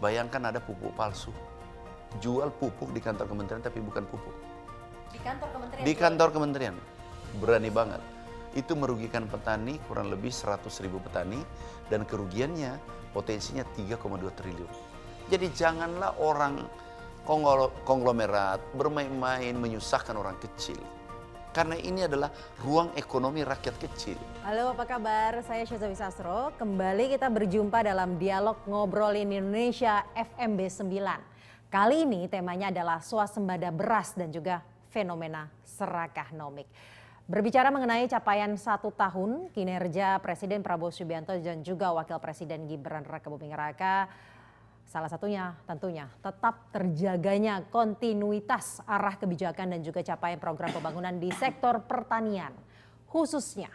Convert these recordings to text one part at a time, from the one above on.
Bayangkan ada pupuk palsu. Jual pupuk di kantor kementerian tapi bukan pupuk. Di kantor kementerian? Di kantor kementerian. Berani banget. Itu merugikan petani, kurang lebih 100.000 petani. Dan kerugiannya potensinya 3,2 triliun. Jadi janganlah orang konglomerat bermain-main menyusahkan orang kecil. Karena ini adalah ruang ekonomi rakyat kecil. Halo, apa kabar? Saya Syazawi Sastro. Kembali kita berjumpa dalam dialog Ngobrolin Indonesia FMB 9. Kali ini temanya adalah swasembada beras dan juga fenomena serakahnomik. Berbicara mengenai capaian 1 tahun kinerja Presiden Prabowo Subianto dan juga Wakil Presiden Gibran Rakabuming Raka, salah satunya tentunya tetap terjaganya kontinuitas arah kebijakan dan juga capaian program pembangunan di sektor pertanian, khususnya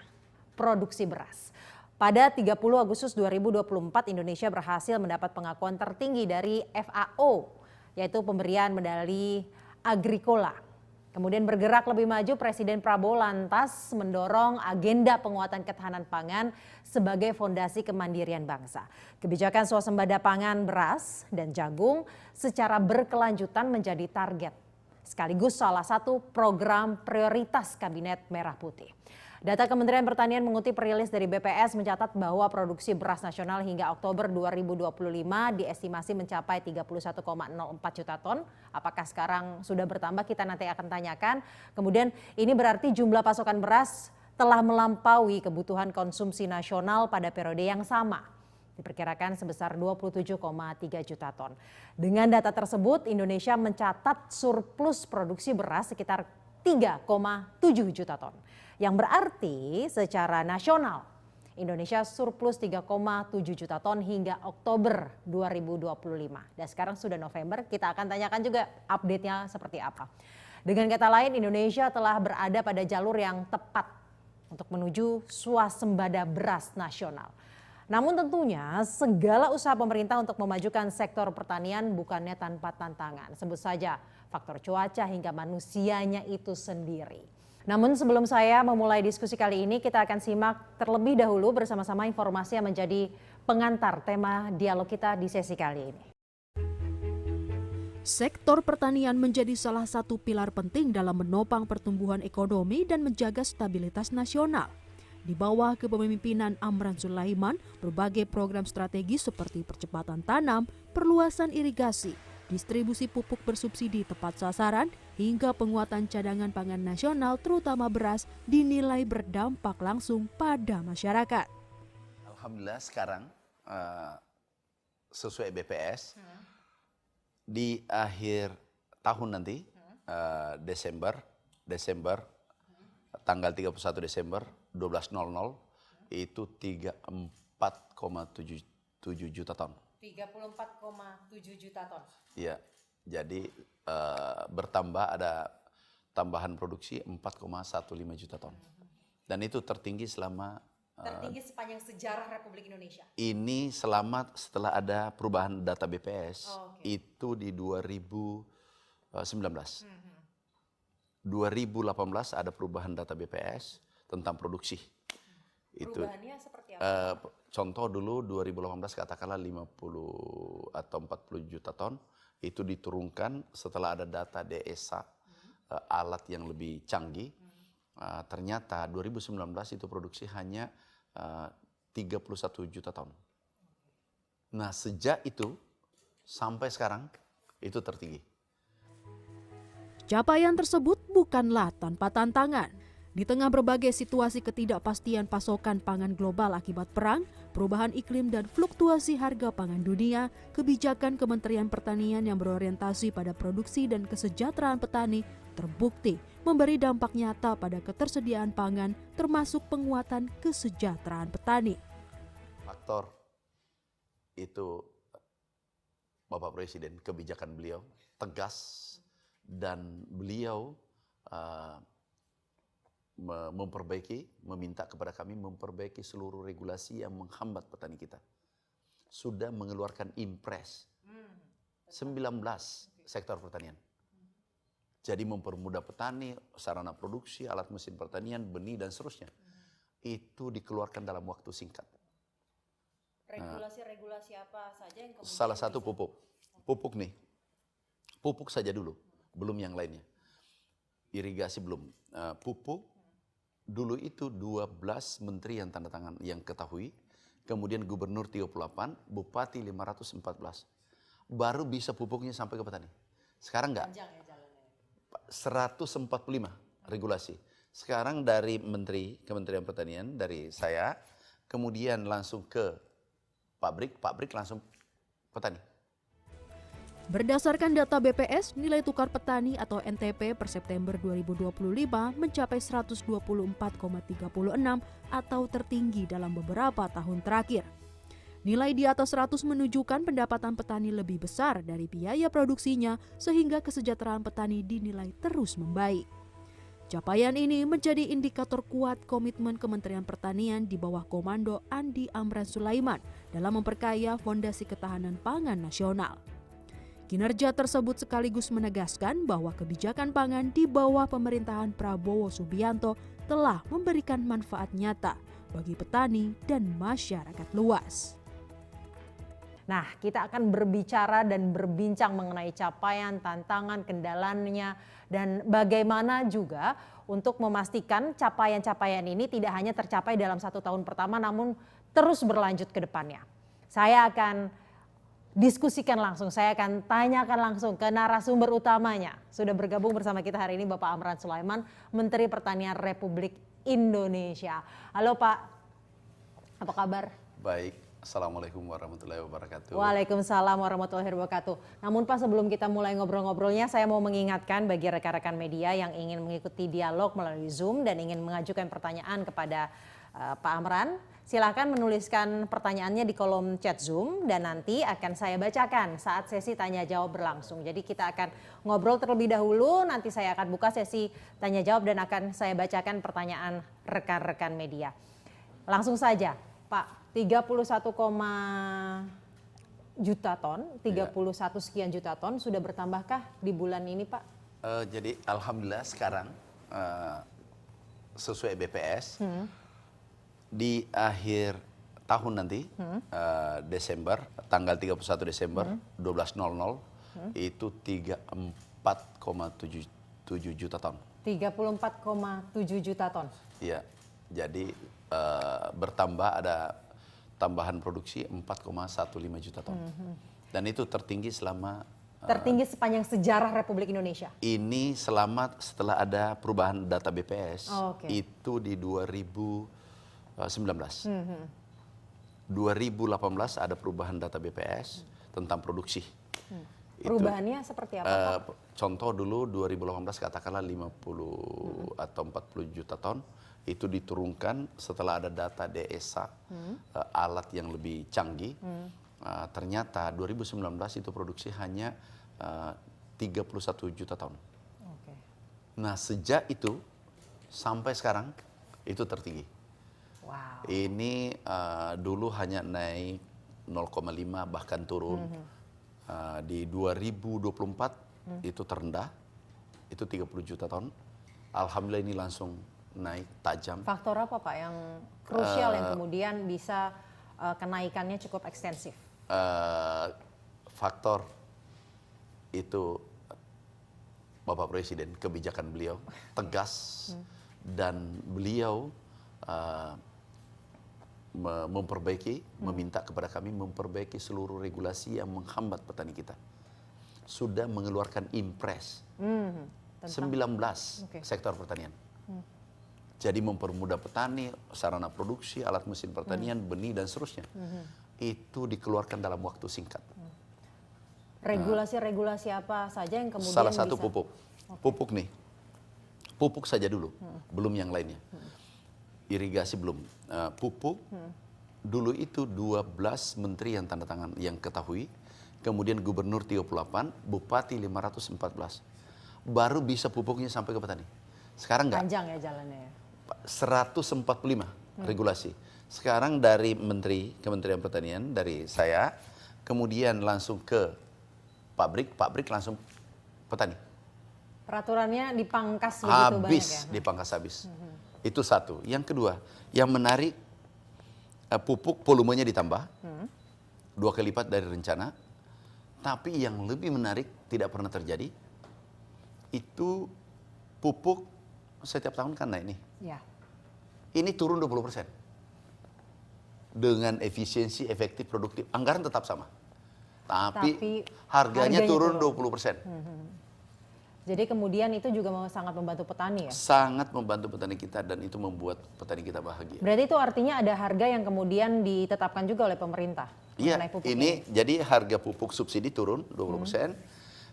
produksi beras. Pada 30 Agustus 2024 Indonesia berhasil mendapat pengakuan tertinggi dari FAO, yaitu pemberian medali Agricola. Kemudian bergerak lebih maju, Presiden Prabowo lantas mendorong agenda penguatan ketahanan pangan sebagai fondasi kemandirian bangsa. Kebijakan swasembada pangan beras dan jagung secara berkelanjutan menjadi target, sekaligus salah satu program prioritas Kabinet Merah Putih. Data Kementerian Pertanian mengutip rilis dari BPS mencatat bahwa produksi beras nasional hingga Oktober 2025 diestimasi mencapai 31,04 juta ton. Apakah sekarang sudah bertambah? Kita nanti akan tanyakan. Kemudian ini berarti jumlah pasokan beras telah melampaui kebutuhan konsumsi nasional pada periode yang sama. Diperkirakan sebesar 27,3 juta ton. Dengan data tersebut, Indonesia mencatat surplus produksi beras sekitar 3,7 juta ton. Yang berarti secara nasional Indonesia surplus 3,7 juta ton hingga Oktober 2025. Dan sekarang sudah November, kita akan tanyakan juga update-nya seperti apa. Dengan kata lain, Indonesia telah berada pada jalur yang tepat untuk menuju swasembada beras nasional. Namun tentunya segala usaha pemerintah untuk memajukan sektor pertanian bukannya tanpa tantangan. Sebut saja faktor cuaca hingga manusianya itu sendiri. Namun sebelum saya memulai diskusi kali ini, kita akan simak terlebih dahulu bersama-sama informasi yang menjadi pengantar tema dialog kita di sesi kali ini. Sektor pertanian menjadi salah satu pilar penting dalam menopang pertumbuhan ekonomi dan menjaga stabilitas nasional. Di bawah kepemimpinan Amran Sulaiman, berbagai program strategis seperti percepatan tanam, perluasan irigasi, distribusi pupuk bersubsidi tepat sasaran, hingga penguatan cadangan pangan nasional terutama beras dinilai berdampak langsung pada masyarakat. Alhamdulillah sekarang sesuai BPS di akhir tahun nanti Desember tanggal 31 Desember 12.00 itu 34,77 juta ton. 34,7 juta ton. Iya, jadi bertambah ada tambahan produksi 4,15 juta ton. Dan itu tertinggi selama tertinggi sepanjang sejarah Republik Indonesia. Ini setelah ada perubahan data BPS itu di 2019. 2018 ada perubahan data BPS tentang produksi. Perubahannya seperti apa? Contoh dulu 2018 katakanlah 50 atau 40 juta ton, itu diturunkan setelah ada data DSA, alat yang lebih canggih. Ternyata 2019 itu produksi hanya 31 juta ton. Nah sejak itu sampai sekarang itu tertinggi. Capaian tersebut bukanlah tanpa tantangan. Di tengah berbagai situasi ketidakpastian pasokan pangan global akibat perang, perubahan iklim dan fluktuasi harga pangan dunia, kebijakan Kementerian Pertanian yang berorientasi pada produksi dan kesejahteraan petani terbukti memberi dampak nyata pada ketersediaan pangan termasuk penguatan kesejahteraan petani. Faktor itu Bapak Presiden, kebijakan beliau tegas dan beliau meminta kepada kami memperbaiki seluruh regulasi yang menghambat petani kita. Sudah mengeluarkan impres 19 sektor pertanian. Jadi mempermudah petani, sarana produksi, alat mesin pertanian, benih dan seterusnya. Itu dikeluarkan dalam waktu singkat. Regulasi-regulasi apa saja yang kemudian Salah satu pupuk. Pupuk nih. Pupuk saja dulu, belum yang lainnya. Irigasi belum. Pupuk dulu itu 12 menteri yang tanda tangan, yang ketahui. Kemudian gubernur 38, bupati 514. Baru bisa pupuknya sampai ke petani. Sekarang enggak. 145 regulasi. Sekarang dari menteri, Kementerian Pertanian, dari saya, kemudian langsung ke pabrik langsung petani. Berdasarkan data BPS, nilai tukar petani atau NTP per September 2025 mencapai 124,36 atau tertinggi dalam beberapa tahun terakhir. Nilai di atas 100 menunjukkan pendapatan petani lebih besar dari biaya produksinya sehingga kesejahteraan petani dinilai terus membaik. Capaian ini menjadi indikator kuat komitmen Kementerian Pertanian di bawah komando Andi Amran Sulaiman dalam memperkaya fondasi ketahanan pangan nasional. Kinerja tersebut sekaligus menegaskan bahwa kebijakan pangan di bawah pemerintahan Prabowo Subianto telah memberikan manfaat nyata bagi petani dan masyarakat luas. Nah, kita akan berbicara dan berbincang mengenai capaian, tantangan, kendalanya, dan bagaimana juga untuk memastikan capaian-capaian ini tidak hanya tercapai dalam 1 tahun pertama, namun terus berlanjut ke depannya. Saya akan diskusikan langsung, saya akan tanyakan langsung ke narasumber utamanya. Sudah bergabung bersama kita hari ini Bapak Amran Sulaiman, Menteri Pertanian Republik Indonesia. Halo Pak, apa kabar? Baik. Assalamualaikum warahmatullahi wabarakatuh. Waalaikumsalam warahmatullahi wabarakatuh. Namun Pak, sebelum kita mulai ngobrol-ngobrolnya, saya mau mengingatkan bagi rekan-rekan media yang ingin mengikuti dialog melalui Zoom dan ingin mengajukan pertanyaan kepada Pak Amran, silakan menuliskan pertanyaannya di kolom chat Zoom dan nanti akan saya bacakan saat sesi tanya jawab berlangsung. Jadi kita akan ngobrol terlebih dahulu, nanti saya akan buka sesi tanya jawab dan akan saya bacakan pertanyaan rekan-rekan media. Langsung saja, Pak. 31, juta ton, 31 sekian juta ton sudah bertambahkah di bulan ini Pak? Jadi alhamdulillah sekarang sesuai BPS di akhir tahun nanti Desember, tanggal 31 Desember 12.00 itu 34,7 juta ton. 34,7 juta ton. Iya, jadi bertambah ada tambahan produksi 4,15 juta ton. Dan itu tertinggi selama tertinggi sepanjang sejarah Republik Indonesia. Ini setelah ada perubahan data BPS. Itu di 2019. 2018 ada perubahan data BPS tentang produksi. Perubahannya seperti apa Pak? Contoh dulu 2018 katakanlah 50 atau 40 juta ton. Itu diturunkan setelah ada data DSA, alat yang lebih canggih. Ternyata 2019 itu produksi hanya 31 juta ton. Nah sejak itu sampai sekarang itu tertinggi. Wow. Ini dulu hanya naik 0,5 bahkan turun. Di 2024 itu terendah, itu 30 juta ton. Alhamdulillah ini langsung naik tajam. Faktor apa Pak yang krusial yang kemudian bisa kenaikannya cukup ekstensif? Faktor itu Bapak Presiden, kebijakan beliau tegas dan beliau memperbaiki, meminta kepada kami memperbaiki seluruh regulasi yang menghambat petani kita. Sudah mengeluarkan impres 19 sektor pertanian. Jadi mempermudah petani, sarana produksi, alat mesin pertanian, benih dan seterusnya. Itu dikeluarkan dalam waktu singkat. Regulasi-regulasi apa saja yang kemudian salah satu bisa... pupuk. Pupuk nih. Pupuk saja dulu, belum yang lainnya. Irigasi belum. Pupuk dulu itu 12 menteri yang tanda tangan, yang ketahui. Kemudian gubernur 38, bupati 514. Baru bisa pupuknya sampai ke petani. Sekarang enggak. Panjang ya jalannya ya. 145 regulasi. Sekarang dari menteri, Kementerian Pertanian, dari saya, kemudian langsung ke pabrik langsung petani. Peraturannya dipangkas begitu banyak ya? Dipangkas habis. Itu satu. Yang kedua, yang menarik pupuk volumenya ditambah 2 kali lipat dari rencana. Tapi yang lebih menarik tidak pernah terjadi itu pupuk setiap tahun kan naik nih. Ya. Ini turun 20%. Dengan efisiensi, efektif, produktif. Anggaran tetap sama. Tapi harganya turun 20%. Jadi kemudian itu juga sangat membantu petani ya? Sangat membantu petani kita dan itu membuat petani kita bahagia. Berarti itu artinya ada harga yang kemudian ditetapkan juga oleh pemerintah? Iya, mengenai pupuk ini jadi harga pupuk subsidi turun 20%.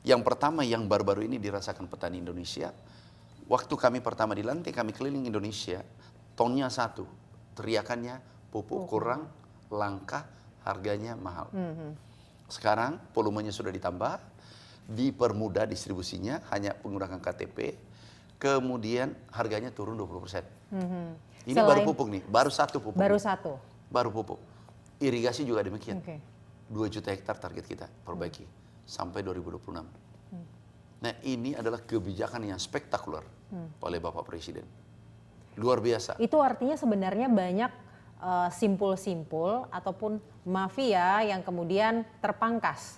Yang pertama yang baru-baru ini dirasakan petani Indonesia. Waktu kami pertama dilantik, kami keliling Indonesia, tonnya 1, teriakannya pupuk kurang, langka, harganya mahal. Sekarang volumenya sudah ditambah, dipermudah distribusinya, hanya menggunakan KTP, kemudian harganya turun 20%. Ini baru pupuk nih, baru 1 pupuk. Baru nih. 1? Baru pupuk. Irigasi juga demikian. Oke. 2 juta hektar target kita perbaiki sampai 2026. Nah ini adalah kebijakan yang spektakuler oleh Bapak Presiden. Luar biasa. Itu artinya sebenarnya banyak simpul-simpul ataupun mafia yang kemudian terpangkas.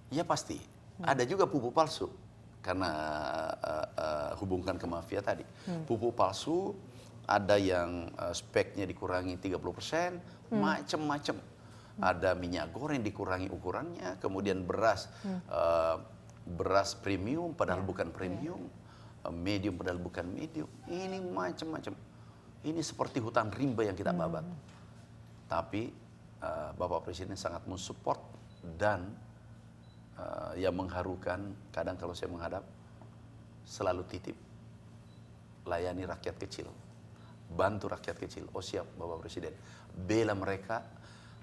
Ya pasti. Ada juga pupuk palsu. Karena hubungkan ke mafia tadi. Pupuk palsu ada yang speknya dikurangi 30%, macam-macam. Ada minyak goreng dikurangi ukurannya, kemudian beras beras premium padahal bukan premium, medium padahal bukan medium. Ini macam-macam. Ini seperti hutan rimba yang kita babat. Tapi Bapak Presiden sangat mensupport dan yang mengharukan, kadang kalau saya menghadap selalu titip, layani rakyat kecil, bantu rakyat kecil. Oh siap Bapak Presiden, bela mereka,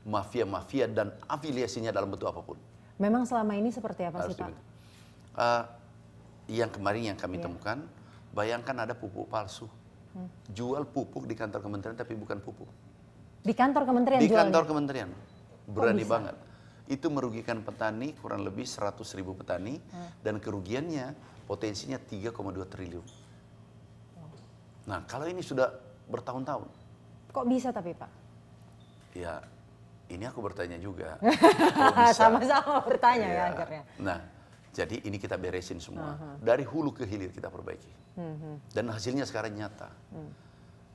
mafia-mafia dan afiliasinya dalam bentuk apapun. Memang selama ini seperti apa sih Pak? Yang kemarin yang kami temukan, bayangkan ada pupuk palsu. Jual pupuk di kantor kementerian tapi bukan pupuk. Di kantor kementerian Di jualnya? kantor kementerian. Berani banget. Itu merugikan petani, kurang lebih 100.000 petani. Dan kerugiannya potensinya 3,2 triliun. Nah kalau ini sudah bertahun-tahun. Kok bisa tapi Pak? Ya ini aku bertanya juga. Sama-sama bertanya ya akhirnya. Nah jadi ini kita beresin semua. Dari hulu ke hilir kita perbaiki. Dan hasilnya sekarang nyata.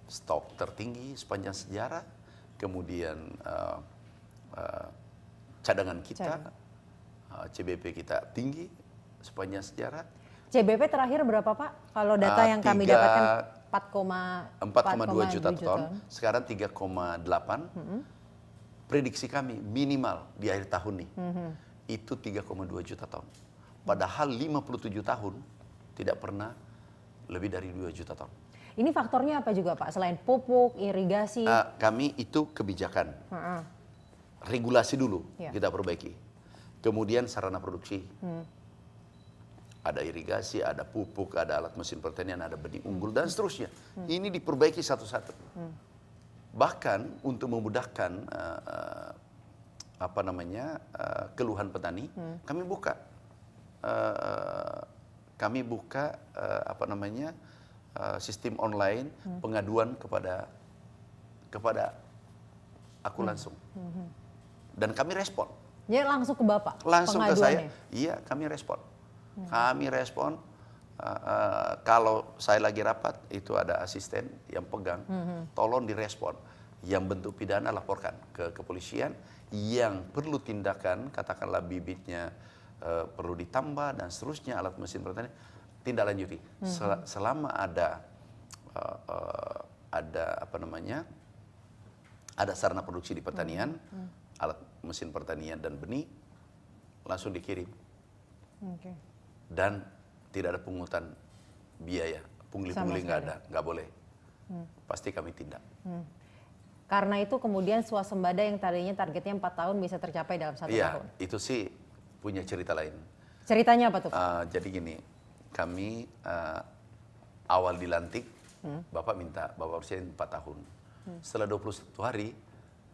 Stok tertinggi sepanjang sejarah. Kemudian cadangan kita, CBP kita tinggi sepanjang sejarah. CBP terakhir berapa Pak? Kalau data yang kami dapatkan 4,2 juta ton. Sekarang 3,8. Prediksi kami minimal di akhir tahun nih. Itu 3,2 juta ton. Padahal 57 tahun tidak pernah lebih dari 2 juta ton. Ini faktornya apa juga Pak? Selain pupuk, irigasi? Kami itu kebijakan. Regulasi dulu kita perbaiki. Kemudian sarana produksi. Ada irigasi, ada pupuk, ada alat mesin pertanian, ada benih unggul dan seterusnya. Ini diperbaiki satu-satu. Bahkan untuk memudahkan keluhan petani, kami buka sistem online pengaduan kepada aku langsung. Dan kami respon. Jadi langsung ke Bapak? Langsung ke saya. Iya, kami respon. Kami respon. Kalau saya lagi rapat, itu ada asisten yang pegang. Tolong direspon. Yang bentuk pidana laporkan ke kepolisian. Yang perlu tindakan, katakanlah bibitnya perlu ditambah dan seterusnya, alat mesin pertanian, tindak lanjuti. Selama ada sarana produksi di pertanian, alat mesin pertanian dan benih, langsung dikirim. Dan tidak ada pungutan biaya, pungli-pungli nggak ada, nggak boleh. Pasti kami tindak. Karena itu kemudian swasembada yang tadinya targetnya 4 tahun bisa tercapai dalam 1 tahun. Iya, itu sih punya cerita lain. Ceritanya apa tuh? Jadi gini, kami awal dilantik, Bapak minta, Bapak Presiden 4 tahun. Setelah 21 hari,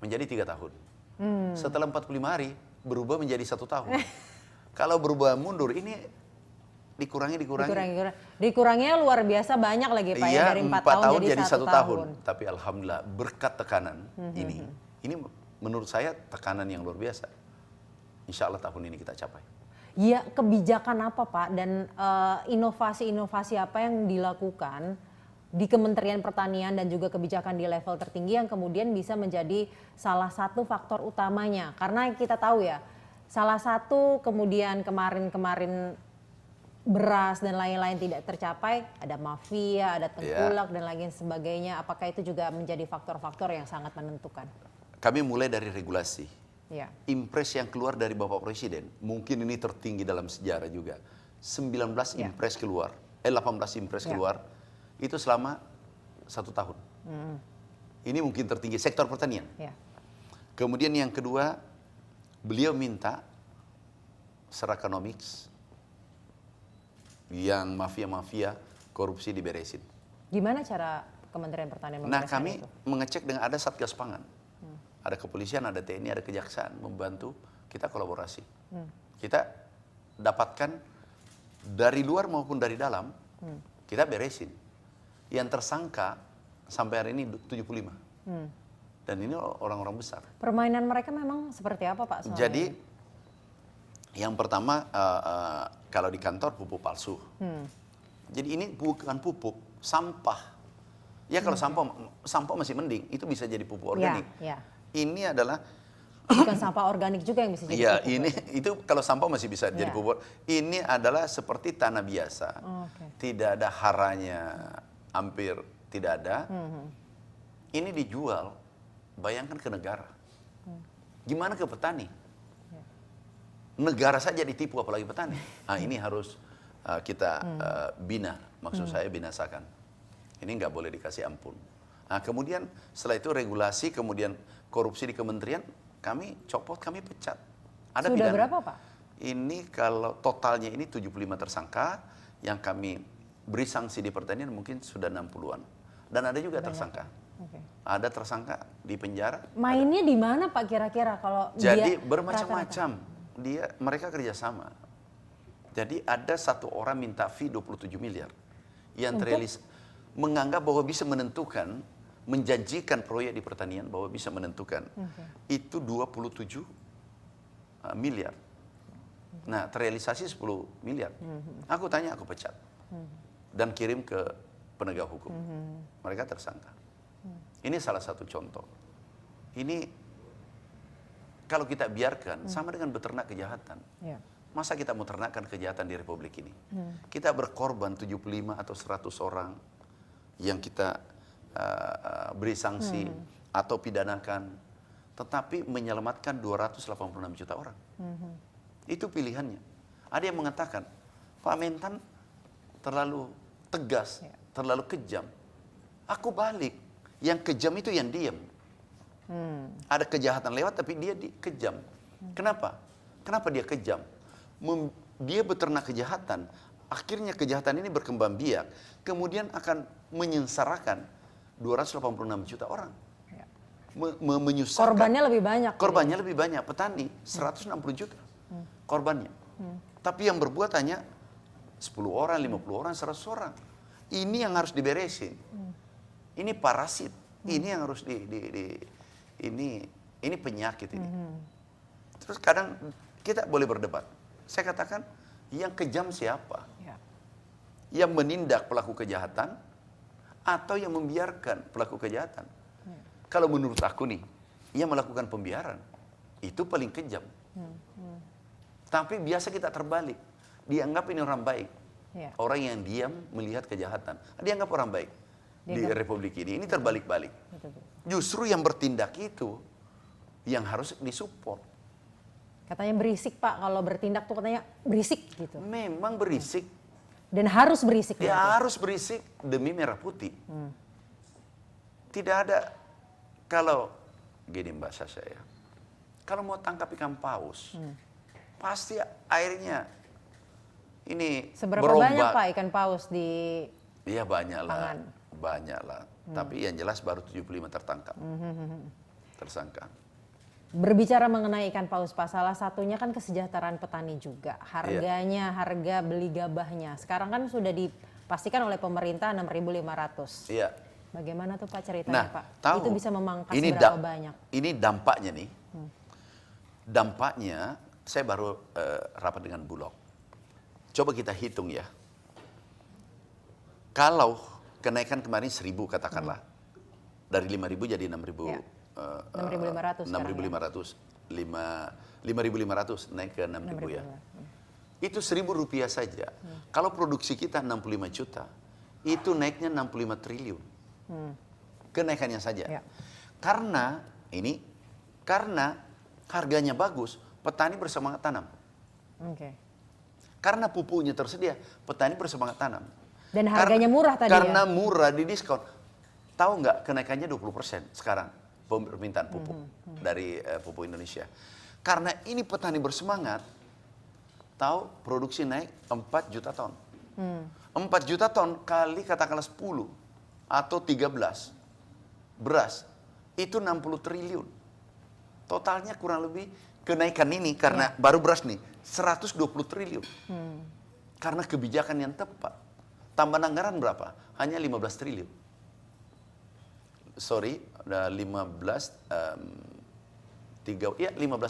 menjadi 3 tahun. Setelah 45 hari, berubah menjadi 1 tahun. Kalau berubah mundur, ini Dikuranginya luar biasa banyak lagi Pak ya, dari 4 tahun jadi 1 tahun. Tapi alhamdulillah berkat tekanan ini menurut saya tekanan yang luar biasa. Insya Allah tahun ini kita capai. Ya, kebijakan apa Pak dan inovasi-inovasi apa yang dilakukan di Kementerian Pertanian dan juga kebijakan di level tertinggi yang kemudian bisa menjadi salah satu faktor utamanya? Karena kita tahu ya, salah satu kemudian kemarin beras dan lain-lain tidak tercapai, ada mafia, ada tengkulak dan lain sebagainya. Apakah itu juga menjadi faktor-faktor yang sangat menentukan? Kami mulai dari regulasi. Ya. Impres yang keluar dari Bapak Presiden, mungkin ini tertinggi dalam sejarah juga. 19 impres keluar, 18 impres keluar, itu selama 1 tahun. Ini mungkin tertinggi sektor pertanian. Ya. Kemudian yang kedua, beliau minta Serakonomics yang mafia-mafia korupsi diberesin. Gimana cara Kementerian Pertanian Nah, membereskan kami itu? mengecek dengan ada Satgas Pangan. Ada kepolisian, ada TNI, ada kejaksaan membantu kita kolaborasi. Kita dapatkan dari luar maupun dari dalam, kita beresin. Yang tersangka sampai hari ini 75. Dan ini orang-orang besar. Permainan mereka memang seperti apa Pak? Jadi yang pertama kalau di kantor pupuk palsu. Jadi ini bukan pupuk, sampah. Ya kalau sampah masih mending, itu bisa jadi pupuk organik. Ya. Ini adalah bukan sampah organik juga yang bisa jadi ya, pupuk. ini itu kalau sampah masih bisa jadi pupuk. Ini adalah seperti tanah biasa. Tidak ada haranya, hampir tidak ada. Ini dijual, bayangkan ke negara. Gimana ke petani? Negara saja ditipu apalagi petani. Nah, ini harus kita bina, maksud saya binasakan. Ini nggak boleh dikasih ampun. Nah, kemudian setelah itu regulasi, kemudian korupsi di kementerian, kami copot, kami pecat. Ada Sudah pidana. berapa Pak? Ini kalau totalnya ini 75 tersangka, yang kami beri sanksi di pertanian mungkin sudah 60-an. Dan ada juga tersangka. Ada tersangka di penjara. Mainnya di mana Pak kira-kira kalau Jadi dia bermacam-macam. Mereka kerjasama. Jadi ada satu orang minta fee 27 miliar. Yang terrealis menganggap bahwa bisa menentukan, menjanjikan proyek di pertanian bahwa bisa menentukan. Itu 27 miliar. Nah, terrealisasi 10 miliar. Aku tanya, aku pecat. Dan kirim ke penegak hukum. Mereka tersangka. Ini salah satu contoh. Ini kalau kita biarkan sama dengan beternak kejahatan. Masa kita mau ternakkan kejahatan di Republik ini? Kita berkorban 75 atau 100 orang yang kita beri sanksi atau pidanakan, tetapi menyelamatkan 286 juta orang. Itu pilihannya. Ada yang mengatakan, Pak Mentan terlalu tegas, terlalu kejam. Aku balik, yang kejam itu yang diam. Ada kejahatan lewat tapi dia kejam. Kenapa? Kenapa dia kejam? Dia beternak kejahatan, akhirnya kejahatan ini berkembang biak, kemudian akan menyengsarakan 286 juta orang. Menyusahkan. korbannya lebih banyak. Korbannya lebih banyak. Petani 160 juta korbannya. Tapi yang berbuat hanya 10 orang, 50 orang, 100 orang. Ini yang harus diberesin. Ini parasit. Ini yang harus ini penyakit ini. Terus kadang kita boleh berdebat. Saya katakan yang kejam siapa? Yang menindak pelaku kejahatan atau yang membiarkan pelaku kejahatan. Kalau menurut aku nih, yang melakukan pembiaran itu paling kejam. Tapi biasa kita terbalik, dianggap ini orang baik. Orang yang diam melihat kejahatan, dianggap orang baik di Republik ini. Ini terbalik-balik. Justru yang bertindak itu yang harus disupport. Katanya berisik Pak, kalau bertindak tuh katanya berisik gitu. Memang berisik. Dan harus berisik. Dia harus berisik demi merah putih. Tidak ada, kalau gini Mbak Sasha ya, kalau mau tangkap ikan paus, pasti airnya ini seberapa berombak. banyak Pak ikan paus di Iya banyak lah, pangan? banyak lah. Tapi yang jelas baru 75 tertangkap, tersangka. Berbicara mengenai ikan paus Pak, salah satunya kan kesejahteraan petani juga. Harganya, harga beli gabahnya. Sekarang kan sudah dipastikan oleh pemerintah 6.500. Iya. Bagaimana tuh Pak ceritanya Nah, Pak? tahu, Itu bisa memangkas ini berapa banyak? Ini dampaknya nih. Dampaknya, saya baru rapat dengan Bulog. Coba kita hitung ya. Kalau kenaikan kemarin 1.000 katakanlah, dari 5.000 jadi 6.000. Ya. 6.500 6.500. 5.500 naik ke 6.000 ya. Itu Rp1.000 saja. Kalau produksi kita 65 juta, itu naiknya 65 triliun. Kenaikannya saja. Ya. Karena harganya bagus, petani bersemangat tanam. Oke. Karena pupuknya tersedia, petani bersemangat tanam. Dan harganya murah tadi karena ya? murah di diskon. Tahu nggak kenaikannya 20% sekarang permintaan pupuk dari pupuk Indonesia. Karena ini petani bersemangat, tahu produksi naik 4 juta ton. 4 juta ton kali katakanlah 10 atau 13 beras, itu 60 triliun. Totalnya kurang lebih kenaikan ini karena baru beras nih 120 triliun. Karena kebijakan yang tepat. Tambahan anggaran berapa? Hanya 15 triliun. Sorry, ada 15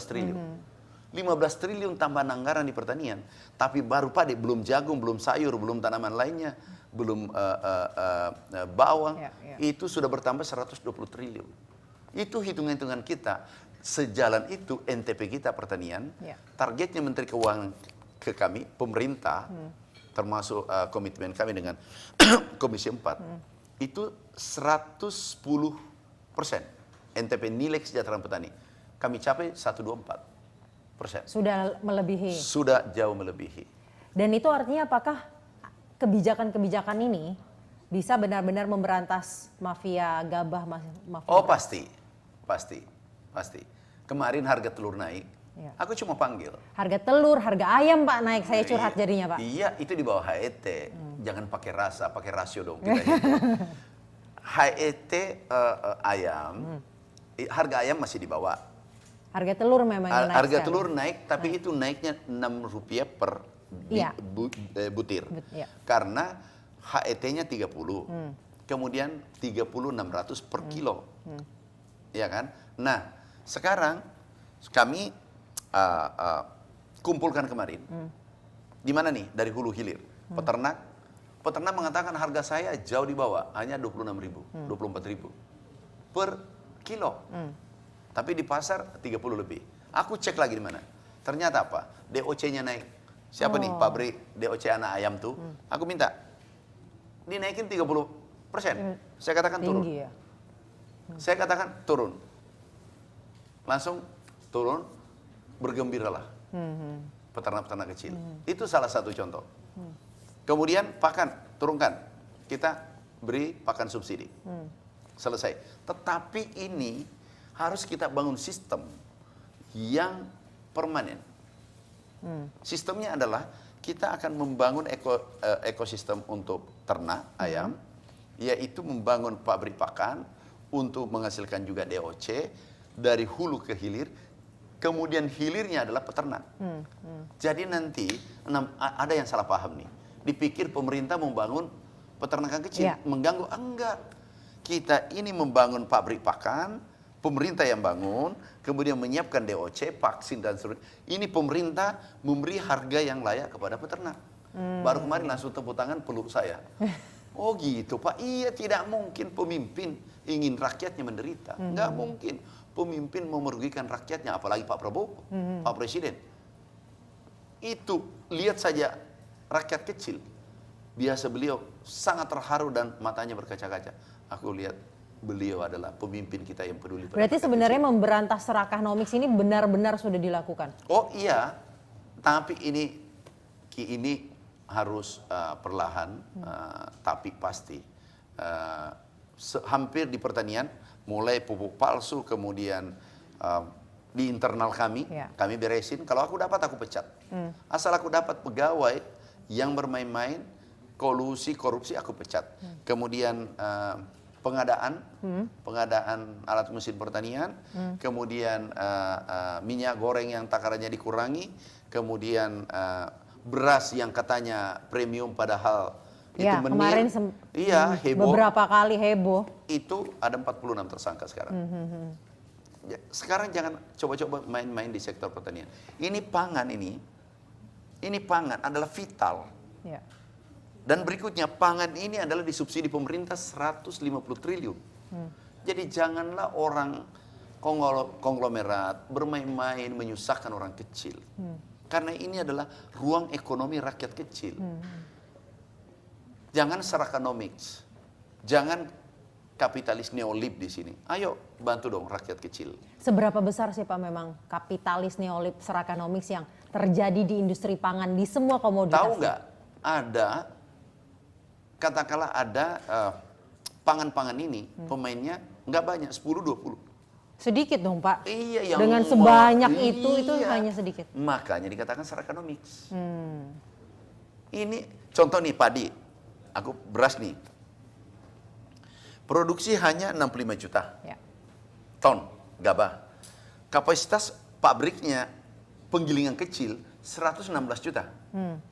triliun. 15 triliun tambahan anggaran di pertanian, tapi baru padi, belum jagung, belum sayur, belum tanaman lainnya, belum bawang, itu sudah bertambah 120 triliun. Itu hitungan-hitungan kita. Sejalan itu NTP kita pertanian, targetnya Menteri Keuangan ke kami, pemerintah, termasuk komitmen kami dengan Komisi 4, itu 110% NTP nilai kesejahteraan petani. Kami capai 124%. Sudah melebihi. Sudah jauh melebihi. Dan itu artinya apakah kebijakan-kebijakan ini bisa benar-benar memberantas mafia gabah, mafia? Oh pasti. Kemarin harga telur naik, aku cuma panggil. Harga telur, harga ayam Pak naik, saya curhat jadinya Pak. Iya, itu di bawah HET. Jangan pakai rasa, pakai rasio dong. Kita HET ayam, harga ayam masih di bawah. Harga telur memang yang naik Harga sekali. telur naik, tapi itu naiknya Rp6 per butir. Karena HET-nya 30, kemudian 30.600 per kilo. Ya kan? Nah, sekarang kami kumpulkan kemarin. Di mana nih? Dari hulu hilir. Peternak mengatakan harga saya jauh di bawah, hanya 26.000, 24.000 per kilo. Tapi di pasar 30 lebih. Aku cek lagi di mana. Ternyata apa? DOC-nya naik. Siapa nih pabrik DOC anak ayam tuh? Aku minta dinaikin 30%. Saya katakan turun. Tinggi ya? Saya katakan turun. Langsung turun, bergembiralah peternak-peternak kecil. Itu salah satu contoh. Kemudian pakan, turunkan. Kita beri pakan subsidi. Selesai. Tetapi ini harus kita bangun sistem yang permanen. Sistemnya adalah kita akan membangun ekosistem untuk ternak ayam, yaitu membangun pabrik pakan untuk menghasilkan juga DOC dari hulu ke hilir. Kemudian hilirnya adalah peternak. Jadi nanti ada yang salah paham nih. Dipikir pemerintah membangun peternakan kecil, mengganggu. Enggak. Kita ini membangun pabrik pakan, pemerintah yang bangun, kemudian menyiapkan DOC, vaksin dan seterusnya. Ini pemerintah memberi harga yang layak kepada peternak. Baru kemarin langsung tepuk tangan peluk saya. Oh gitu Pak, iya tidak mungkin pemimpin ingin rakyatnya menderita. Enggak mungkin pemimpin mau merugikan rakyatnya, apalagi Pak Prabowo, Pak Presiden. Itu, lihat saja rakyat kecil. Biasa beliau sangat terharu dan matanya berkaca-kaca. Aku lihat beliau adalah pemimpin kita yang peduli. Berarti sebenarnya memberantas serakah nomiks ini benar-benar sudah dilakukan? Oh iya, tapi ini harus perlahan, tapi pasti. Hampir di pertanian, mulai pupuk palsu, kemudian di internal kami beresin. Kalau aku dapat, aku pecat. Asal aku dapat pegawai yang bermain-main, kolusi, korupsi, aku pecat. Kemudian pengadaan alat mesin pertanian, kemudian minyak goreng yang takarannya dikurangi, kemudian beras yang katanya premium padahal Ya, kemarin heboh. beberapa kali heboh. Itu ada 46 tersangka sekarang. Ya, sekarang jangan coba-coba main-main di sektor pertanian. Ini pangan adalah vital. Ya. Dan berikutnya pangan ini adalah disubsidi pemerintah 150 triliun. Jadi janganlah orang konglomerat bermain-main menyusahkan orang kecil. Karena ini adalah ruang ekonomi rakyat kecil. Jangan Sarakanomics. Jangan kapitalis neolib di sini. Ayo bantu dong rakyat kecil. Seberapa besar sih Pak memang kapitalis neolib Sarakanomics yang terjadi di industri pangan di semua komoditas? Tahu nggak? Ada, katakanlah ada pangan-pangan ini pemainnya nggak banyak, 10-20. Sedikit dong Pak. Iya, yang dengan sebanyak iya. itu hanya sedikit. Makanya dikatakan Sarakanomics. Ini contoh nih padi, beras nih. Produksi hanya 65 juta ton gabah. Kapasitas pabriknya penggilingan kecil 116 juta.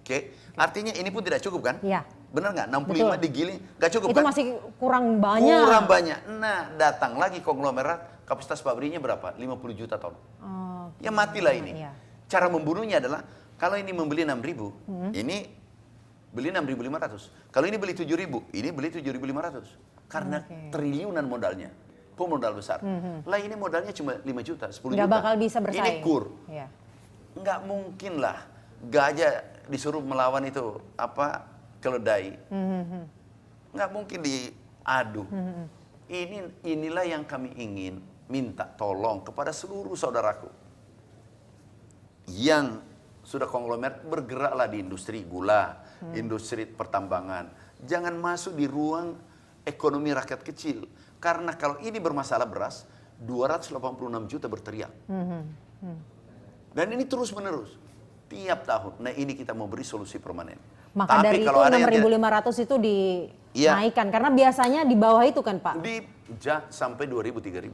Oke, artinya ini pun tidak cukup kan? Iya. Benar nggak? 65 Betul. digiling nggak cukup Itu kan? masih kurang banyak. Kurang banyak. Nah, datang lagi konglomerat, kapasitas pabriknya berapa? 50 juta ton. Ya matilah ini. Iya. Cara membunuhnya adalah kalau ini membeli 6.000, ini beli 6.500. Kalau ini beli 7.000, ini beli 7.500. Karena triliunan modalnya. Pemodal besar. Lah ini modalnya cuma 5 juta, 10 juta. Nggak bakal bisa bersaing. Ini kur. Iya. Nggak mungkin lah. Gajah disuruh melawan itu keledai. Nggak mungkin diadu. Inilah yang kami ingin minta tolong kepada seluruh saudaraku yang sudah konglomerat, bergeraklah di industri gula, industri pertambangan. Jangan masuk di ruang ekonomi rakyat kecil. Karena kalau ini bermasalah beras, 286 juta berteriak. Dan ini terus menerus. Tiap tahun. Nah ini kita mau beri solusi permanen. Maka Tapi dari itu kalau ada yang 6.500 itu dinaikkan. Karena biasanya di bawah itu kan Pak? sampai 2.000, 3.000.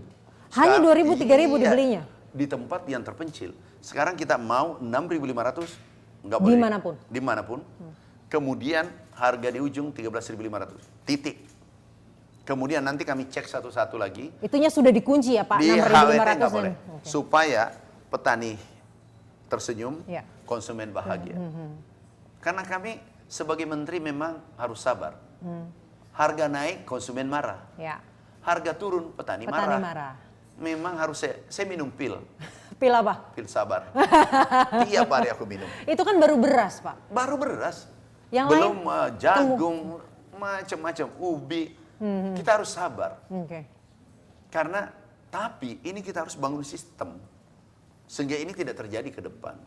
Hanya 2.000, 3.000 dibelinya? Di tempat yang terpencil. Sekarang kita mau 6.500, nggak boleh. Dimanapun? Dimanapun. Kemudian harga di ujung 13.500. Titik. Kemudian nanti kami cek satu-satu lagi. Itunya sudah dikunci ya Pak? Di HWT nggak 6.500 boleh. Supaya petani tersenyum, Ya. konsumen bahagia. Karena kami sebagai menteri memang harus sabar. Harga naik, konsumen marah. Ya. Harga turun, petani marah. Memang harus saya minum pil. Pil apa? Pil sabar. Tiap hari aku minum. Itu kan baru beras Pak? Baru beras. Yang Belum lain? jagung, macam-macam, ubi. Kita harus sabar. Oke. Karena, tapi ini kita harus bangun sistem. Sehingga ini tidak terjadi ke depan.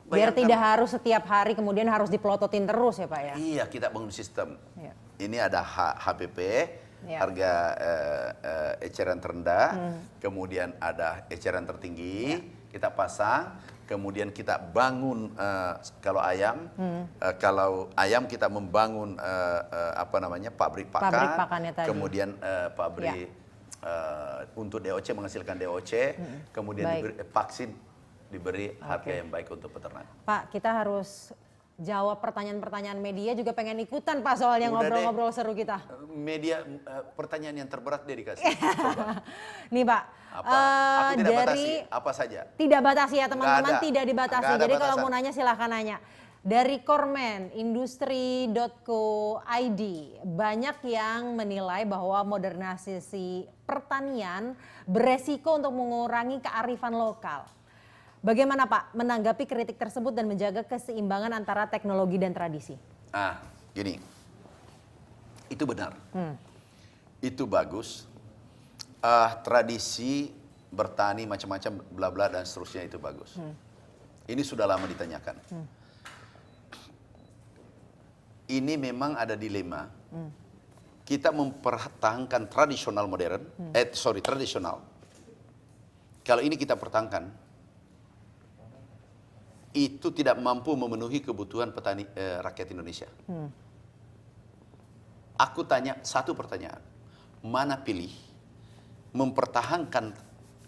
Biar Bayangkan, tidak harus setiap hari kemudian harus dipelototin terus ya Pak ya? Iya, kita bangun sistem. Ya. Ini ada HPP, Ya. harga eceran terendah, kemudian ada eceran tertinggi, kita pasang, kemudian kita bangun kalau ayam, kalau ayam kita membangun pabrik pakan, Pabrik pakannya tadi. kemudian pabrik untuk DOC menghasilkan DOC, kemudian Baik. vaksin diberi harga yang baik untuk peternak. Pak, kita harus jawab pertanyaan-pertanyaan media, juga pengen ikutan Pak soalnya Udah deh. ngobrol-ngobrol seru kita. Media pertanyaan yang terberat dia dikasih. Coba. Nih Pak, Apa? Aku tidak batasi, dari apa saja. tidak batasi ya teman-teman, Nggak ada. tidak dibatasi. Nggak ada Jadi kalau batasan. mau nanya silahkan nanya. Dari Kormen, industri.co.id, banyak yang menilai bahwa modernisasi pertanian beresiko untuk mengurangi kearifan lokal. Bagaimana Pak menanggapi kritik tersebut dan menjaga keseimbangan antara teknologi dan tradisi? Gini, itu benar. Itu bagus. Tradisi bertani macam-macam bla bla dan seterusnya itu bagus. Ini sudah lama ditanyakan. Ini memang ada dilema. Kita mempertahankan tradisional modern, tradisional. Kalau ini kita pertahankan, itu tidak mampu memenuhi kebutuhan petani rakyat Indonesia. Aku tanya satu pertanyaan, mana pilih mempertahankan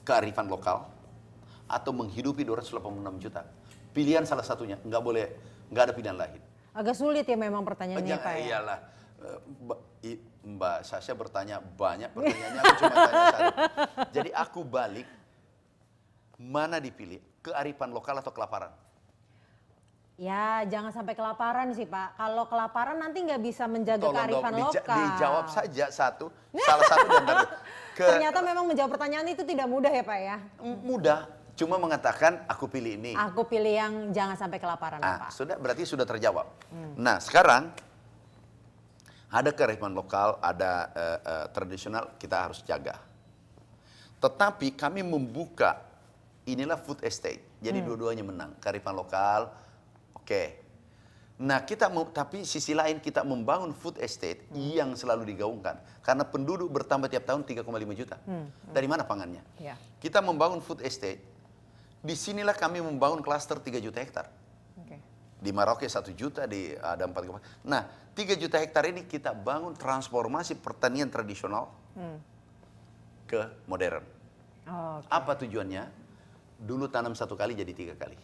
kearifan lokal atau menghidupi 286 juta? Pilihan salah satunya, nggak ada pilihan lain. Agak sulit ya memang pertanyaannya Pak ya. Iyalah, Mbak Sasha bertanya banyak pertanyaannya, aku cuma tanya satu. Jadi aku balik, mana dipilih? Kearifan lokal atau kelaparan? Ya jangan sampai kelaparan sih Pak. Kalau kelaparan nanti nggak bisa menjaga kearifan lokal. Dijawab saja satu, salah satu dan tadi. Ternyata memang menjawab pertanyaan itu tidak mudah ya Pak ya. Mudah, cuma mengatakan aku pilih ini. Aku pilih yang jangan sampai kelaparan Pak. Berarti sudah terjawab. Nah sekarang ada kearifan lokal, ada tradisional, kita harus jaga. Tetapi kami membuka, inilah food estate, jadi dua-duanya menang. Kearifan lokal, oke. Nah tapi sisi lain kita membangun food estate yang selalu digaungkan. Karena penduduk bertambah tiap tahun 3,5 juta. Dari mana pangannya? Ya. Kita membangun food estate, disinilah kami membangun klaster 3 juta hektar. Oke. Di Merauke 1 juta, ada 4. Nah 3 juta hektar ini kita bangun transformasi pertanian tradisional ke modern. Oh, okay. Apa tujuannya? Dulu tanam 1 kali jadi 3 kali.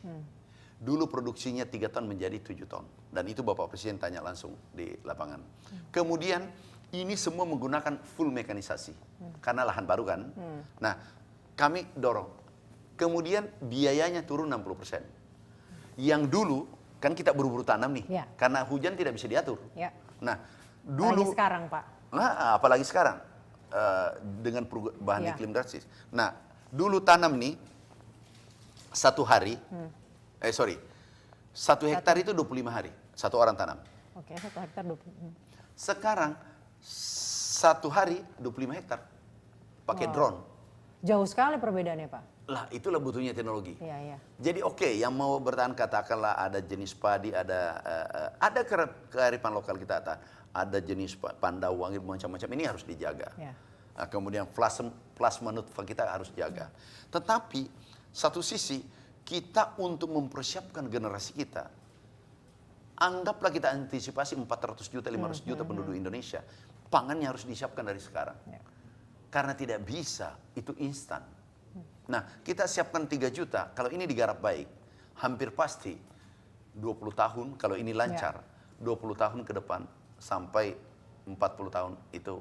Dulu produksinya 3 ton menjadi 7 ton. Dan itu Bapak Presiden tanya langsung di lapangan. Kemudian ini semua menggunakan full mekanisasi. Karena lahan baru kan. Nah kami dorong. Kemudian biayanya turun 60%. Yang dulu kan kita buru-buru tanam nih. Ya. Karena hujan tidak bisa diatur. Ya. Nah dulu. Apalagi sekarang Pak. Nah apalagi sekarang. Dengan perubahan iklim drastis. Nah dulu tanam nih 1 hari. 1 hektar itu 25 hari. 1 orang tanam. Oke, 1 hektar 20. Sekarang 1 hari 25 hektar. Pakai drone. Jauh sekali perbedaannya Pak. Lah itulah butuhnya teknologi. Iya, iya. Jadi yang mau bertahan katakanlah ada jenis padi, ada kearifan lokal kita, ada jenis pandawangi macam-macam, ini harus dijaga. Ya. Nah, kemudian plasma nutfah kita harus jaga. Tetapi satu sisi kita untuk mempersiapkan generasi kita, anggaplah kita antisipasi 400 juta, 500 juta penduduk Indonesia, pangannya harus disiapkan dari sekarang. Ya. Karena tidak bisa, itu instan. Nah, kita siapkan 3 juta, kalau ini digarap baik, hampir pasti 20 tahun, kalau ini lancar, 20 tahun ke depan, sampai 40 tahun itu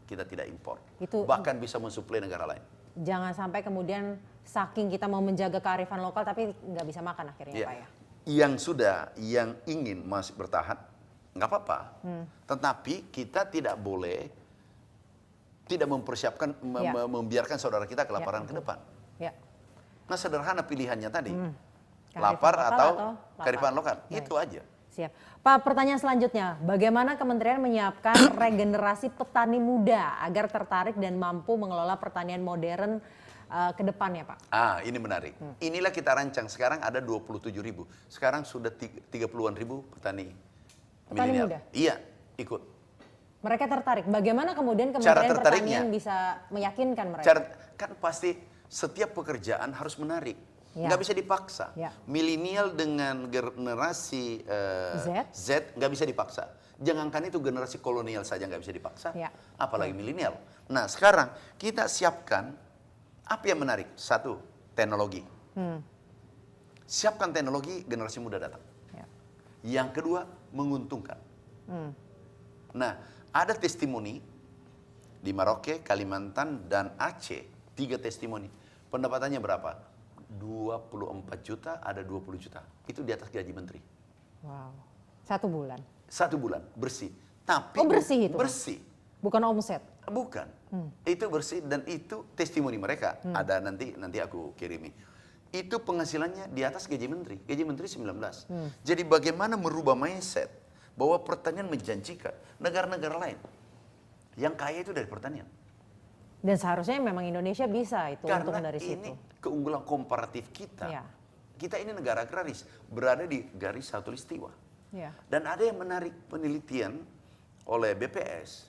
kita tidak impor. Bahkan bisa mensuplai negara lain. Jangan sampai kemudian saking kita mau menjaga kearifan lokal tapi nggak bisa makan akhirnya Pak ya. Yang ingin masih bertahan, nggak apa-apa. Tetapi kita tidak boleh tidak mempersiapkan, membiarkan saudara kita kelaparan ke depan. Ya. Nah sederhana pilihannya tadi, lapar atau kearifan lokal, itu aja. Siap. Pak, pertanyaan selanjutnya, bagaimana kementerian menyiapkan regenerasi petani muda agar tertarik dan mampu mengelola pertanian modern ke depannya Pak? Ini menarik. Inilah kita rancang, sekarang ada 27.000. Sekarang sudah 30-an ribu petani milenial. Muda? Iya, ikut. Mereka tertarik. Bagaimana kemudian Kementerian Pertanian bisa meyakinkan mereka? Kan pasti setiap pekerjaan harus menarik. Ya. Nggak bisa dipaksa. Ya. Milenial dengan generasi Z nggak bisa dipaksa. Jangankan itu generasi kolonial saja nggak bisa dipaksa. Ya. Apalagi milenial. Nah sekarang kita siapkan apa yang menarik? 1, teknologi. Siapkan teknologi, generasi muda datang. Ya. Yang kedua, menguntungkan. Nah ada testimoni di Merauke, Kalimantan, dan Aceh. 3 testimoni. Pendapatannya berapa? 24 juta, ada 20 juta. Itu di atas gaji menteri. Wow. 1 bulan? 1 bulan, bersih. Tapi bersih itu? Bersih. Bukan omset? Bukan. Itu bersih dan itu testimoni mereka. Ada nanti aku kirimi. Itu penghasilannya di atas gaji menteri. Gaji menteri 19. Jadi bagaimana merubah mindset bahwa pertanian menjanjikan. Negara-negara lain yang kaya itu dari pertanian. Dan seharusnya memang Indonesia bisa itu Karena untung dari situ. ini keunggulan komparatif kita. Ya. Kita ini negara agraris, berada di garis khatulistiwa. Ya. Dan ada yang menarik penelitian oleh BPS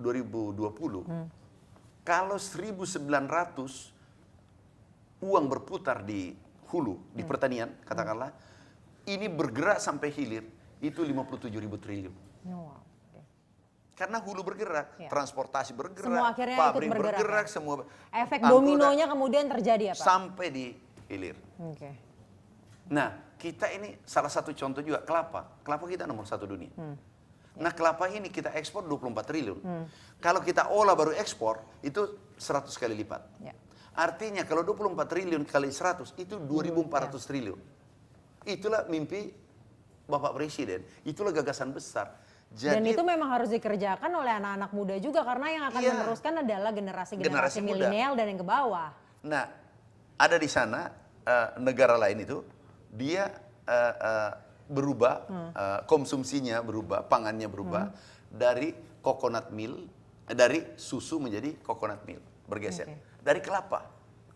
2020. Kalau 1.900 uang berputar di hulu, di pertanian, katakanlah, ini bergerak sampai hilir, itu 57.000 triliun. Wow. Karena hulu bergerak, transportasi bergerak, Semua akhirnya pabrik ikut bergerak, semua. Efek dominonya kemudian terjadi ya Pak? Sampai di hilir. Oke. Nah, kita ini salah satu contoh juga kelapa. Kelapa kita nomor 1 dunia. Nah kelapa ini kita ekspor 24 triliun. Kalau kita olah baru ekspor, itu 100 kali lipat. Ya. Artinya kalau 24 triliun kali 100, itu 2.400 triliun. Itulah mimpi Bapak Presiden. Itulah gagasan besar. Dan itu memang harus dikerjakan oleh anak-anak muda juga, karena yang akan meneruskan adalah generasi muda. milenial dan yang ke bawah. Nah, ada di sana negara lain itu, dia berubah, konsumsinya berubah, pangannya berubah, dari coconut meal, dari susu menjadi coconut meal, bergeser. Dari kelapa.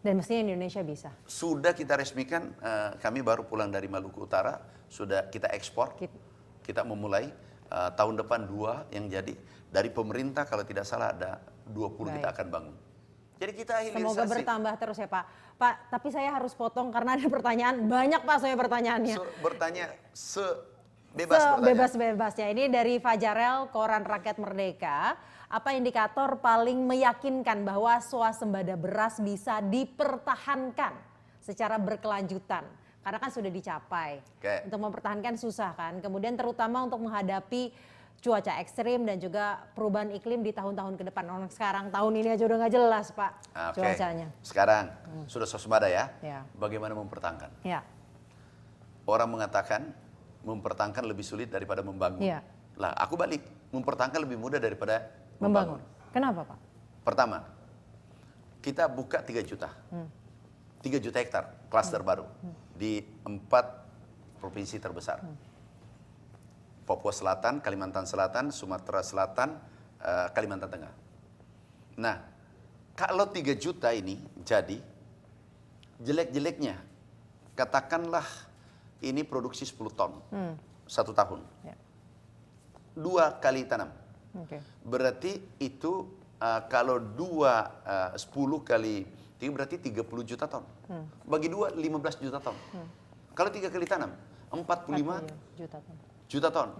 Dan mestinya Indonesia bisa. Sudah kita resmikan, kami baru pulang dari Maluku Utara, sudah kita ekspor, kita memulai tahun depan 2 yang jadi. Dari pemerintah kalau tidak salah ada 20 kita akan bangun. Jadi kita hilirisasi. Semoga bertambah terus ya Pak. Pak, tapi saya harus potong karena ada pertanyaan. Banyak Pak soalnya pertanyaannya. Bertanya sebebas Bebas-bebasnya. Ini dari Fajarel, Koran Rakyat Merdeka. Apa indikator paling meyakinkan bahwa swasembada beras bisa dipertahankan secara berkelanjutan? Karena kan sudah dicapai. Untuk mempertahankan susah kan. Kemudian terutama untuk menghadapi cuaca ekstrim dan juga perubahan iklim di tahun-tahun ke depan. Orang sekarang tahun ini aja udah nggak jelas Pak cuacanya. Sekarang sudah swasembada ya. Ya. Bagaimana mempertahankan? Ya. Orang mengatakan mempertahankan lebih sulit daripada membangun. Ya. Lah aku balik, mempertahankan lebih mudah daripada membangun. Kenapa Pak? Pertama, kita buka 3 juta. 3 juta hektar klaster baru di 4 provinsi terbesar. Papua Selatan, Kalimantan Selatan, Sumatera Selatan, Kalimantan Tengah. Nah, kalau 3 juta ini jadi, jelek-jeleknya, katakanlah ini produksi 10 ton, 1 tahun. 2 kali tanam. Berarti itu kalau 10 kali, itu berarti 30 juta ton. Bagi 2, 15 juta ton. Kalau 3 kali tanam, 45 juta ton.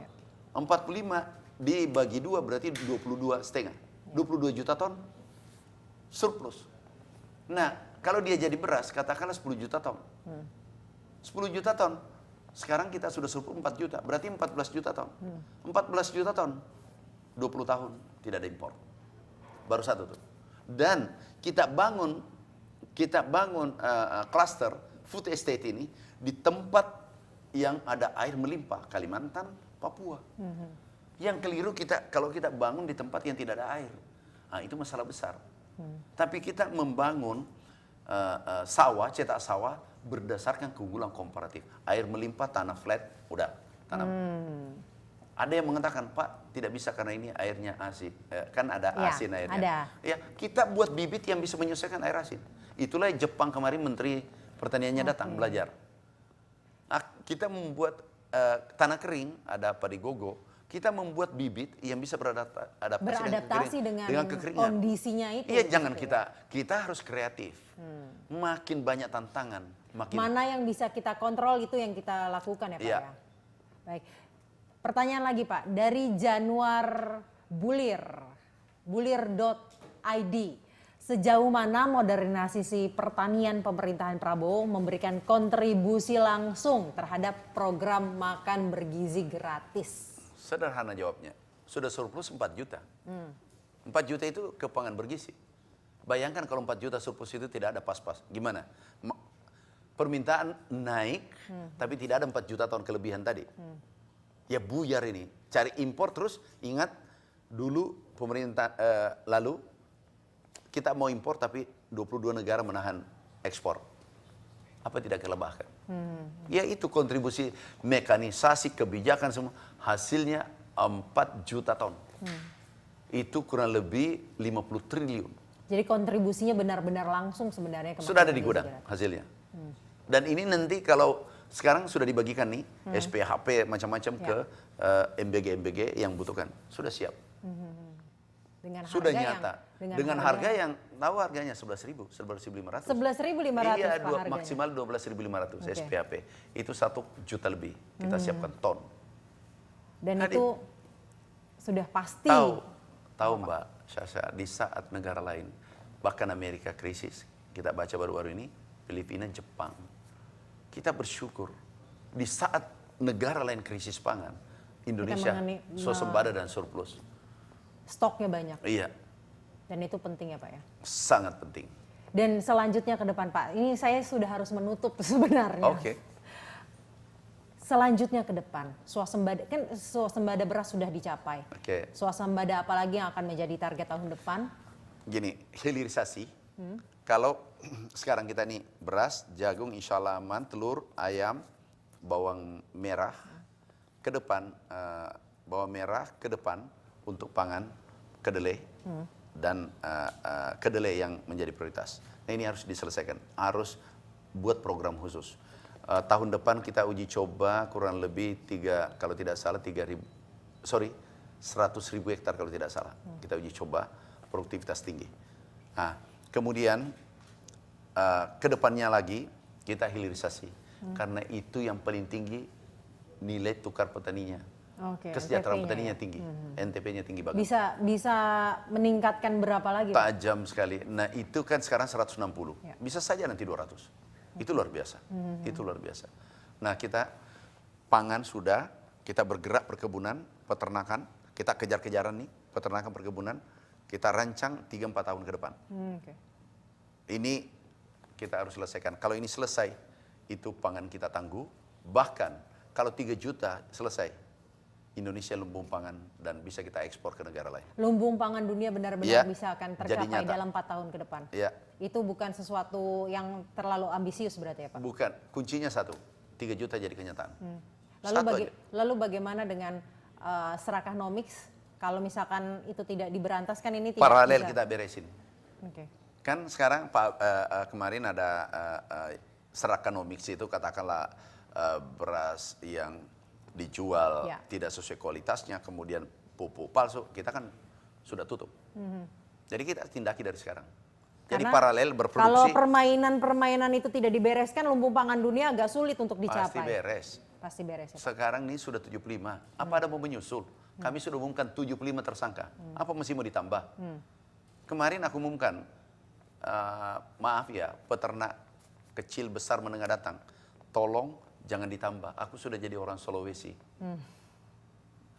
45 dibagi 2 berarti 22,5. 22 juta ton surplus. Nah, kalau dia jadi beras, katakanlah 10 juta ton. 10 juta ton, sekarang kita sudah surplus 4 juta, berarti 14 juta ton. 14 juta ton, 20 tahun tidak ada impor. Baru 1 tuh. Dan kita bangun cluster food estate ini di tempat yang ada air melimpah, Kalimantan, Papua. Yang keliru kalau kita bangun di tempat yang tidak ada air, nah, itu masalah besar. Tapi kita membangun sawah, cetak sawah berdasarkan keunggulan komparatif. Air melimpah, tanah flat, udah tanam. Ada yang mengatakan, Pak, tidak bisa karena ini airnya asin. Kan ada asin airnya. Ada. Ya, kita buat bibit yang bisa menyelesaikan air asin. Itulah Jepang kemarin Menteri Pertaniannya datang belajar. Nah, kita membuat tanah kering, ada apa di Gogo, kita membuat bibit yang bisa beradaptasi dengan kekeringan. Kondisinya itu. Iya, jangan kita harus kreatif. Makin banyak tantangan, mana yang bisa kita kontrol itu yang kita lakukan ya Pak ya. Baik. Pertanyaan lagi Pak, dari Januar bulir.id. Sejauh mana modernisasi pertanian pemerintahan Prabowo memberikan kontribusi langsung terhadap program makan bergizi gratis? Sederhana jawabnya, sudah surplus 4 juta. 4 juta itu ke pangan bergizi. Bayangkan kalau 4 juta surplus itu tidak ada pas-pas, gimana? Permintaan naik, tapi tidak ada 4 juta ton kelebihan tadi. Ya buyar ini, cari impor terus, ingat dulu pemerintah lalu, kita mau impor tapi 22 negara menahan ekspor. Apa tidak kelebahkan? Ya itu kontribusi mekanisasi, kebijakan semua. Hasilnya 4 juta ton. Itu kurang lebih 50 triliun. Jadi kontribusinya benar-benar langsung sebenarnya. Sudah ada di gudang hasilnya. Dan ini nanti kalau sekarang sudah dibagikan nih, SPHP macam-macam ke MBG-MBG yang butuhkan. Sudah siap. Dengan harga sudah nyata. Dengan harga yang tahu harganya 11.000, 11.500. 11.500 iya, Pak harganya. Maksimal 12.500 SPHP. Itu 1 juta lebih. Kita siapkan ton. Dan itu sudah pasti. Tahu Mbak Syasha, di saat negara lain, bahkan Amerika krisis, kita baca baru-baru ini, Filipina, Jepang. Kita bersyukur di saat negara lain krisis pangan, Indonesia swasembada dan surplus. Stoknya banyak. Iya, Dan itu penting ya Pak ya. sangat penting. Dan selanjutnya ke depan Pak, ini saya sudah harus menutup sebenarnya. Oke. Selanjutnya ke depan, swasembada beras sudah dicapai. Oke. Swasembada apa lagi yang akan menjadi target tahun depan? Gini, hilirisasi. Kalau sekarang kita nih beras, jagung, insya Allah aman, telur, ayam, bawang merah. Ke depan, bawang merah ke depan untuk pangan, kedelai. Dan kedelai yang menjadi prioritas. Nah ini harus diselesaikan, harus buat program khusus. Tahun depan kita uji coba kurang lebih 100.000 hektar kalau tidak salah. Kita uji coba produktivitas tinggi. Nah, kemudian kedepannya lagi kita hilirisasi. Karena itu yang paling tinggi nilai tukar petaninya. Kesejahteraan petaninya tinggi, NTP-nya tinggi banget. Bisa meningkatkan berapa lagi? Tajam sekali. Nah itu kan sekarang 160, bisa saja nanti 200. Itu luar biasa, itu luar biasa. Nah kita pangan sudah, kita bergerak perkebunan, peternakan, kita kejar-kejaran nih, peternakan perkebunan, kita rancang 3-4 tahun ke depan. Ini kita harus selesaikan. Kalau ini selesai, itu pangan kita tangguh. Bahkan kalau 3 juta selesai, Indonesia lumbung pangan dan bisa kita ekspor ke negara lain. Lumbung pangan dunia benar-benar bisa akan tercapai dalam 4 tahun ke depan. Ya. Itu bukan sesuatu yang terlalu ambisius berarti ya Pak? Bukan, kuncinya satu, 3 juta jadi kenyataan. Lalu bagaimana dengan Serakanomics? Kalau misalkan itu tidak diberantas kan ini tidak paralel bisa. kita beresin. Okay. Kan sekarang kemarin ada Serakanomics itu katakanlah beras yang dijual tidak sesuai kualitasnya, kemudian pupuk palsu, kita kan sudah tutup. Jadi kita tindaki dari sekarang. Jadi Karena paralel berproduksi. Kalau permainan itu tidak dibereskan, lumbung pangan dunia agak sulit untuk dicapai. Pasti beres. Pasti beres ya Pak? Sekarang ini sudah 75. Apa ada mau menyusul? Kami sudah umumkan 75 tersangka. Apa masih mau ditambah? Kemarin aku umumkan, maaf ya, peternak kecil, besar, menengah datang. Tolong jangan ditambah. Aku sudah jadi orang Sulawesi.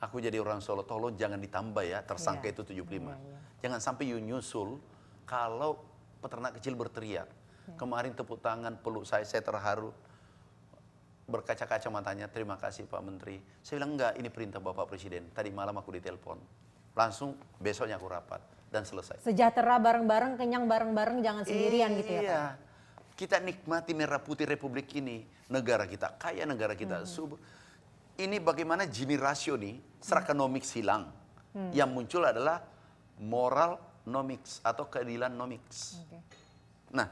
Aku jadi orang Solo, tolong jangan ditambah ya, tersangka itu 75. Jangan sampai nyusul kalau peternak kecil berteriak. Kemarin tepuk tangan, peluk saya terharu. Berkaca-kaca matanya, terima kasih Pak Menteri. Saya bilang enggak, ini perintah Bapak Presiden. Tadi malam aku ditelepon. Langsung besoknya aku rapat dan selesai. Sejahtera bareng-bareng, kenyang bareng-bareng, jangan sendirian gitu ya Pak? Iya. Kita nikmati merah putih Republik ini. Negara kita kaya, negara kita subur. Ini bagaimana Gini rasio nih, Serakanomics hilang. Yang muncul adalah moral nomics atau keadilan nomics. Nah,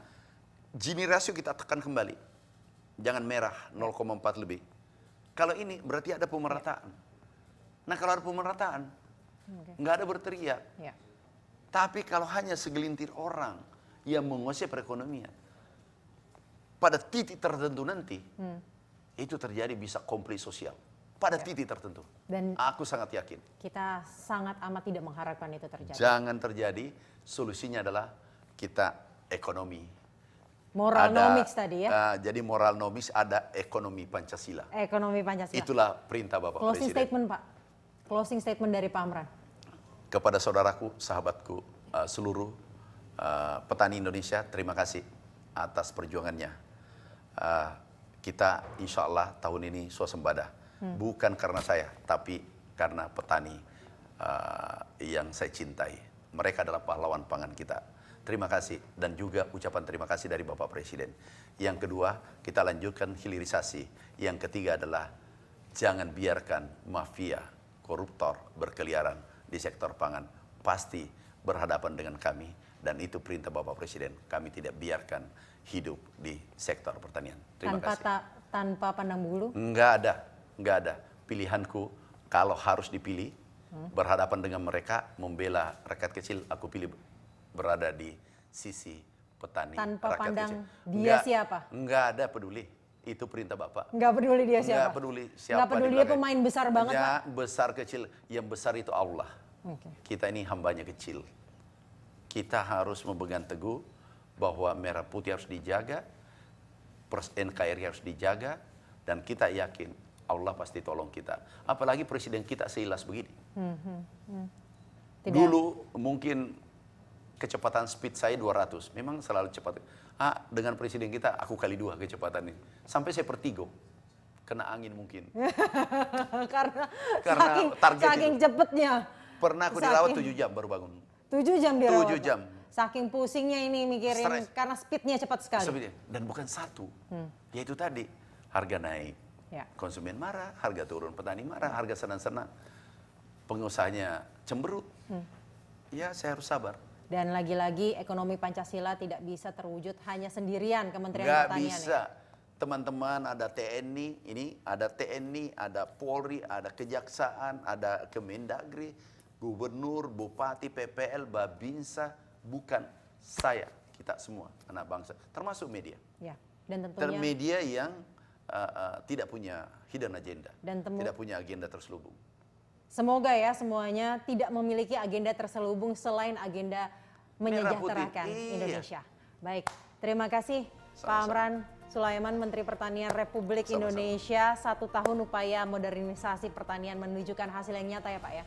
Gini rasio kita tekan kembali. Jangan merah, 0,4 lebih. Kalau ini berarti ada pemerataan. Nah kalau ada pemerataan, nggak ada berteriak. Tapi kalau hanya segelintir orang yang menguasai perekonomian, pada titik tertentu nanti, itu terjadi bisa konflik sosial. Pada titik tertentu. Dan aku sangat yakin. Kita sangat amat tidak mengharapkan itu terjadi. Jangan terjadi, solusinya adalah kita ekonomi. Moral nomics tadi ya? Jadi moral nomics ada ekonomi Pancasila. Ekonomi Pancasila. Itulah perintah Bapak Presiden. Closing statement Pak. Closing statement dari Pak Amran. Kepada saudaraku, sahabatku, seluruh petani Indonesia, terima kasih atas perjuangannya. Kita insya Allah tahun ini swasembada. Bukan karena saya, tapi karena petani yang saya cintai. Mereka adalah pahlawan pangan kita. Terima kasih dan juga ucapan terima kasih dari Bapak Presiden. Yang kedua, kita lanjutkan hilirisasi. Yang ketiga adalah jangan biarkan mafia, koruptor berkeliaran di sektor pangan. Pasti berhadapan dengan kami dan itu perintah Bapak Presiden. Kami tidak biarkan hidup di sektor pertanian. Terima kasih. Tanpa pandang bulu? Enggak ada. Pilihanku kalau harus dipilih, berhadapan dengan mereka, membela rakyat kecil, aku pilih berada di sisi petani. Tanpa rakyat pandang kecil. dia siapa? Enggak ada peduli. Itu perintah Bapak. Enggak peduli dia siapa? Enggak peduli siapa. Enggak peduli dia pemain besar banget ya, Pak? besar kecil. Yang besar itu Allah. Kita ini hambanya kecil. Kita harus memegang teguh bahwa merah putih harus dijaga, NKRI harus dijaga, Dan kita yakin Allah pasti tolong kita. Apalagi presiden kita seilas begini. Dulu mungkin kecepatan speed saya 200, memang selalu cepat. Dengan presiden kita aku kali 2 kecepatan ini. Sampai saya pertigo, kena angin mungkin. karena saking cepetnya. Pernah aku dirawat 7 jam baru bangun. 7 jam dirawat? 7 jam. Saking pusingnya ini mikirin, Stress. karena speednya cepat sekali. Dan bukan satu, yaitu tadi harga naik, konsumen marah, harga turun, petani marah, harga senang-senang, pengusahanya cemberut. Ya saya harus sabar. Dan lagi-lagi ekonomi Pancasila tidak bisa terwujud hanya sendirian Kementerian Nggak Pertanian. bisa. Teman-teman ada TNI, ada Polri, ada Kejaksaan, ada Kemendagri, Gubernur, Bupati, PPL, Babinsa, bukan saya, kita semua anak bangsa, termasuk media. Ya, dan tentunya Media yang tidak punya hidden agenda, dan tidak punya agenda terselubung. semoga ya semuanya tidak memiliki agenda terselubung selain agenda menyejahterakan Indonesia. Baik, terima kasih Pak Amran Sulaiman, Menteri Pertanian Republik Indonesia. 1 tahun upaya modernisasi pertanian menunjukkan hasil yang nyata ya Pak ya.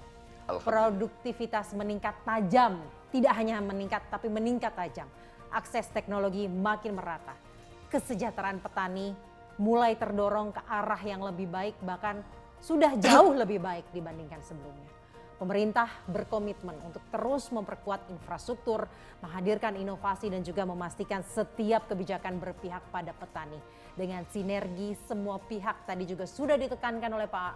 Produktivitas meningkat tajam, tidak hanya meningkat tapi meningkat tajam. Akses teknologi makin merata. Kesejahteraan petani mulai terdorong ke arah yang lebih baik, bahkan sudah jauh lebih baik dibandingkan sebelumnya. Pemerintah berkomitmen untuk terus memperkuat infrastruktur, menghadirkan inovasi dan juga memastikan setiap kebijakan berpihak pada petani. Dengan sinergi semua pihak tadi juga sudah ditekankan oleh Pak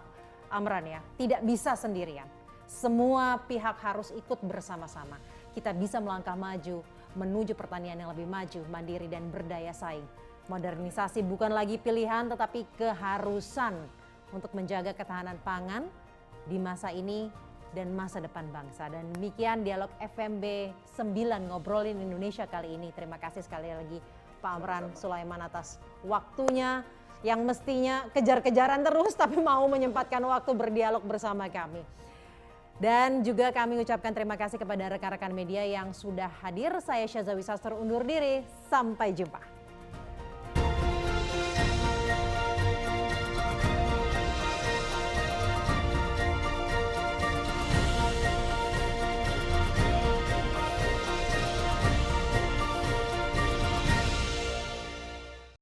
Amran ya, tidak bisa sendirian. Semua pihak harus ikut bersama-sama. Kita bisa melangkah maju menuju pertanian yang lebih maju, mandiri dan berdaya saing. Modernisasi bukan lagi pilihan tetapi keharusan untuk menjaga ketahanan pangan di masa ini dan masa depan bangsa. Dan demikian dialog FMB 9 ngobrolin Indonesia kali ini. Terima kasih sekali lagi Pak Amran Sulaiman atas waktunya yang mestinya kejar-kejaran terus tapi mau menyempatkan waktu berdialog bersama kami. Dan juga kami ucapkan terima kasih kepada rekan-rekan media yang sudah hadir. Saya Syazawi Sastro undur diri, sampai jumpa.